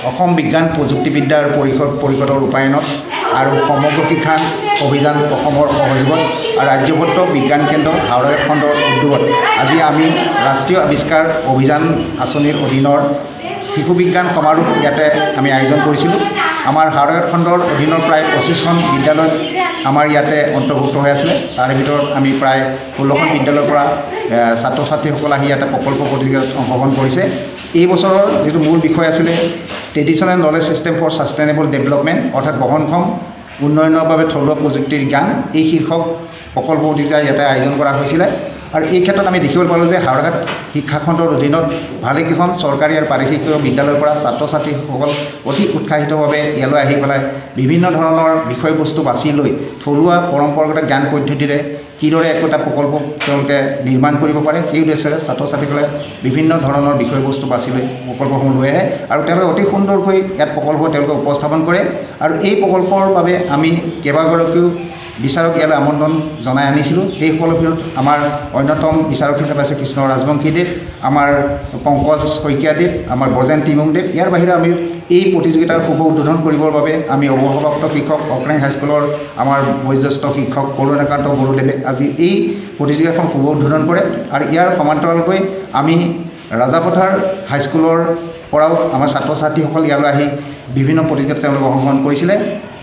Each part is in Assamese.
অসম বিজ্ঞান প্ৰযুক্তিবিদ্যাৰ পৰিষদৰ ৰূপায়ণত আৰু সমগ্ৰ শিক্ষা অভিযান অসমৰ সহযোগত আৰু ৰাজ্যবদ্ধ বিজ্ঞান কেন্দ্ৰ হাওৰা খণ্ডৰ উদ্যোগত আজি আমি ৰাষ্ট্ৰীয় আৱিষ্কাৰ অভিযান আঁচনিৰ অধীনৰ শিশু বিজ্ঞান সমাৰোহ ইয়াতে আমি আয়োজন কৰিছিলোঁ। আমাৰ হাওৰা খণ্ডৰ অধীনৰ প্ৰায় 25খন বিদ্যালয় আমাৰ ইয়াতে অন্তৰ্ভুক্ত হৈ আছিলে। তাৰে ভিতৰত আমি প্ৰায় 16খন বিদ্যালয়ৰ পৰা ছাত্ৰ ছাত্ৰীসকল আহি ইয়াতে প্ৰকল্প প্ৰতিযোগিতাত অংশগ্ৰহণ কৰিছে। এই বছৰৰ যিটো মূল বিষয় আছিলে traditional knowledge system for sustainable development, অৰ্থাৎ বহনক্ষম উন্নয়নৰ বাবে থলুৱা প্ৰযুক্তিৰ জ্ঞান, এই শীৰ্ষক প্ৰকল্প প্ৰতিযোগিতা ইয়াতে আয়োজন কৰা হৈছিলে। আৰু এই ক্ষেত্ৰত আমি দেখিবলৈ পালোঁ যে হাওৰাঘাট শিক্ষাখণ্ডৰ অধীনত ভালেকেইখন চৰকাৰী আৰু পাৰিশিক বিদ্যালয়ৰ পৰা ছাত্ৰ ছাত্ৰীসকল অতি উৎসাহিতভাৱে ইয়ালৈ আহি পেলাই বিভিন্ন ধৰণৰ বিষয়বস্তু বাছি লৈ থলুৱা পৰম্পৰাগত জ্ঞান পদ্ধতিৰে কিদৰে একোটা প্ৰকল্প তেওঁলোকে নিৰ্মাণ কৰিব পাৰে সেই উদ্দেশ্যেৰে ছাত্ৰ ছাত্ৰীসকলে বিভিন্ন ধৰণৰ বিষয়বস্তু বাছি লৈ প্ৰকল্পসমূহ লৈ আহে আৰু তেওঁলোকে অতি সুন্দৰকৈ ইয়াত প্ৰকল্প তেওঁলোকে উপস্থাপন কৰে। আৰু এই প্ৰকল্পৰ বাবে আমি কেইবাগৰাকীও বিচাৰক ইয়ালৈ আমন্ত্ৰণ জনাই আনিছিলোঁ। সেইসকলৰ ভিতৰত আমাৰ অন্যতম বিচাৰক হিচাপে আছে কৃষ্ণ ৰাজবংশীদেৱ, আমাৰ পংকজ শইকীয়াদেৱ, আমাৰ ব্ৰজেন টিমুংদেৱ। ইয়াৰ বাহিৰে আমি এই প্ৰতিযোগিতাৰ শুভ উদ্বোধন কৰিবৰ বাবে আমি অৱসৰপ্ৰাপ্ত শিক্ষক অকলেং হাইস্কুলৰ আমাৰ বয়োজ্যেষ্ঠ শিক্ষক কৰুণাকান্ত বড়োদেৱে আজি এই প্ৰতিযোগিতাখন শুভ উদ্বোধন কৰে। আৰু ইয়াৰ সমান্তৰালকৈ আমি ৰাজাপথাৰ হাইস্কুলৰ পৰাও আমাৰ ছাত্ৰ ছাত্ৰীসকল ইয়ালৈ আহি বিভিন্ন প্ৰতিযোগিতাত তেওঁলোকে অংশগ্ৰহণ কৰিছিলে।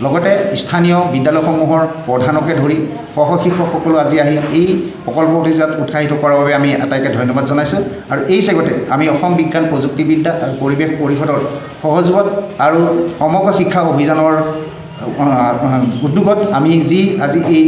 লগতে স্থানীয় বিদ্যালয়সমূহৰ প্ৰধানকে ধৰি সহশিক্ষকসকলো আজি আহি এই প্ৰকল্প প্ৰতিযোগিতাত উৎসাহিত কৰাৰ বাবে আমি আটাইকে ধন্যবাদ জনাইছোঁ। আৰু এই চেগতে আমি অসম বিজ্ঞান প্ৰযুক্তিবিদ্যা আৰু পৰিৱেশ পৰিষদৰ সহযোগত আৰু সমগ্ৰ শিক্ষা অভিযানৰ উদ্যোগত আমি আজি এই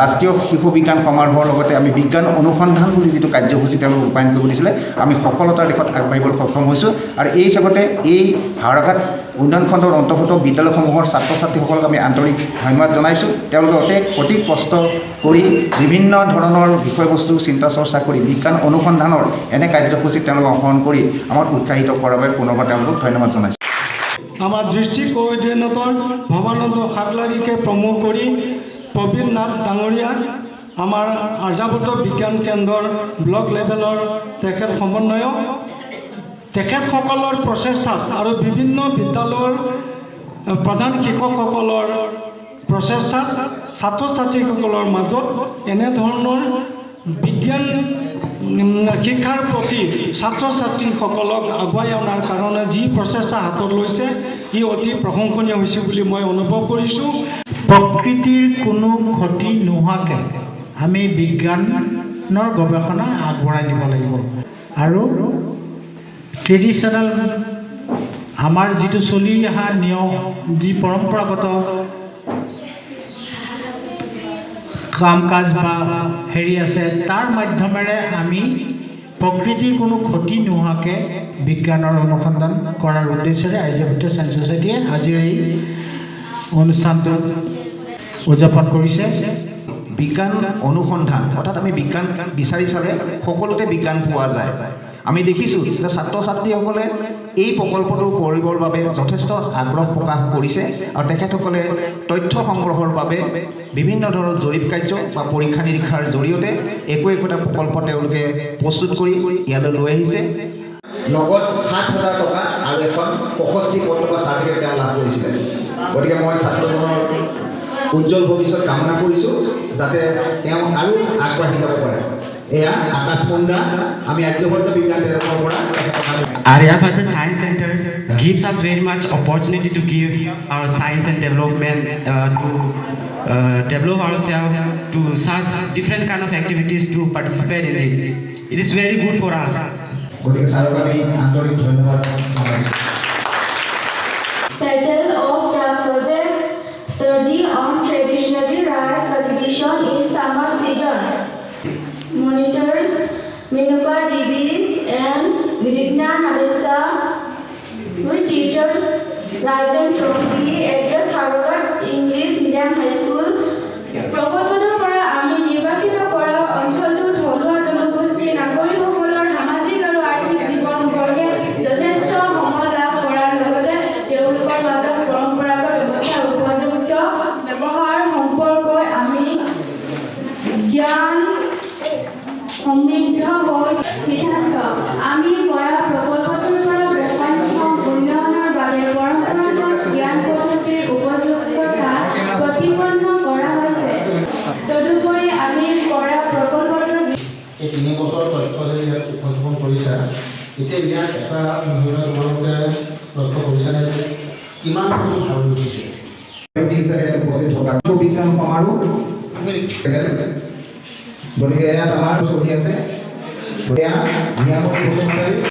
ৰাষ্ট্ৰীয় শিশু বিজ্ঞান সমাৰোহৰ লগতে আমি বিজ্ঞান অনুসন্ধান বুলি যিটো কাৰ্যসূচী তেওঁলোকে ৰূপায়ণ কৰিব দিছিলে আমি সফলতাৰ দিশত আগবাঢ়িবলৈ সক্ষম হৈছোঁ। আৰু এই হিচাপতে এই হাওৰাঘাট উন্নয়ন খণ্ডৰ অন্তৰ্ভুক্ত বিদ্যালয়সমূহৰ ছাত্ৰ ছাত্ৰীসকলক আমি আন্তৰিক ধন্যবাদ জনাইছোঁ। তেওঁলোকে অতি কষ্ট কৰি বিভিন্ন ধৰণৰ বিষয়বস্তু চিন্তা চৰ্চা কৰি বিজ্ঞান অনুসন্ধানৰ এনে কাৰ্যসূচীত তেওঁলোকে অংশগ্ৰহণ কৰি আমাক উৎসাহিত কৰাৰ বাবে পুনৰবাৰ তেওঁলোকক ধন্যবাদ জনাইছোঁ। আমাৰ ডিস্ট্ৰিক্ট কোঅৰ্ডিনেটৰ ভবানন্দ খাগলাৰিকে প্ৰমোট কৰি প্ৰবীণ নাথ ডাঙৰিয়া আমাৰ আৰ্যাবৰ্ত বিজ্ঞান কেন্দ্ৰৰ ব্লক লেভেলৰ তেখেত সমন্বয়ক তেখেতসকলৰ প্ৰচেষ্টাত আৰু বিভিন্ন বিদ্যালয়ৰ প্ৰধান শিক্ষকসকলৰ প্ৰচেষ্টাত ছাত্ৰ ছাত্ৰীসকলৰ মাজত এনেধৰণৰ বিজ্ঞান শিক্ষাৰ প্ৰতি ছাত্ৰ ছাত্ৰীসকলক আগুৱাই অনাৰ কাৰণে যি প্ৰচেষ্টা হাতত লৈছে ই অতি প্ৰশংসনীয় হৈছে বুলি মই অনুভৱ কৰিছোঁ। প্ৰকৃতিৰ কোনো ক্ষতি নোহোৱাকৈ আমি বিজ্ঞানৰ গৱেষণা আগবঢ়াই নিব লাগিব। আৰু ট্ৰেডিশ্যনেল আমাৰ যিটো চলি অহা নিয়ম যি পৰম্পৰাগত কাম কাজ বা হেৰি আছে তাৰ মাধ্যমেৰে আমি প্ৰকৃতিৰ কোনো ক্ষতি নোহোৱাকৈ বিজ্ঞানৰ অনুসন্ধান কৰাৰ উদ্দেশ্যেৰে আৰ্যভট্ট ছায়েন্স ছ'চাইটিয়ে আজিৰ এই অনুষ্ঠানটো উদযাপন কৰিছে। বিজ্ঞান অনুসন্ধান অৰ্থাৎ আমি বিজ্ঞান বিচাৰি চালে সকলোতে বিজ্ঞান পোৱা যায়। আমি দেখিছোঁ যে ছাত্ৰ ছাত্ৰীসকলে এই প্ৰকল্পটো কৰিবৰ বাবে যথেষ্ট আগ্ৰহ প্ৰকাশ কৰিছে আৰু তেখেতসকলে তথ্য সংগ্ৰহৰ বাবে বিভিন্ন ধৰণৰ জৰীপ কাৰ্য বা পৰীক্ষা নিৰীক্ষাৰ জৰিয়তে একোটা প্ৰকল্প তেওঁলোকে প্ৰস্তুত কৰি ইয়ালৈ লৈ আহিছে। লগত 7,000 টকা আৰু এখন প্ৰশস্তি পত্ৰ বা চাৰ্টিফিকেট তেওঁ লাভ কৰিছিলে। গতিকে মই ছাত্ৰজনৰ উজ্জ্বল ভৱিষ্যত কামনা কৰিছোঁ যাতে তেওঁ আৰু আগবাঢ়ি যাব পাৰে। এয়া আকাশ মুণ্ডা, আমি আৰ্যভট্ট বিজ্ঞান কেন্দ্ৰৰ পৰা। Aryabhatta Science Centers gives us very much opportunity to give our science and development to develop ourselves to such different kind of activities to participate in it. It is very good for us. গতিকে ছাৰক আমি আন্তৰিক ধন্যবাদ জনাইছোঁ। Title of the project: Study on traditionally rice cultivation in summer season. Monitors Menuka Davies and Gridna Nabitsa with teachers rising from the Harvard English Medium High School. প্ৰকল্পটোৰ পৰা আমি নিৰ্বাচিত কৰা অঞ্চলটোত থলুৱা জনগোষ্ঠীৰ নাগৰিকসকলৰ সামাজিক আৰু আৰ্থিক জীৱন সম্পৰ্কে যথেষ্ট সমল লাভ কৰাৰ লগতে তেওঁলোকৰ মাজত পৰম্পৰাগত ব্যৱস্থাৰ উপযুক্ত ব্যৱহাৰ সম্পৰ্কে আমি জ্ঞান সমৃদ্ধ হৈ সিদ্ধান্ত আমি কৰা প্ৰকল্পটোৰ পৰা বহনক্ষম উন্নয়নৰ 3 বছৰ তথ্য যে ইয়াত উপস্থাপন কৰিছা এতিয়া ইয়াত এটা তোমালোকে লক্ষ্য কৰিছানে যে কিমান ভাল হৈ উঠিছে উপস্থিত থকা বিজ্ঞান সমাৰোহ গতিকে ইয়াত আমাৰ চলি আছে নিয়ামক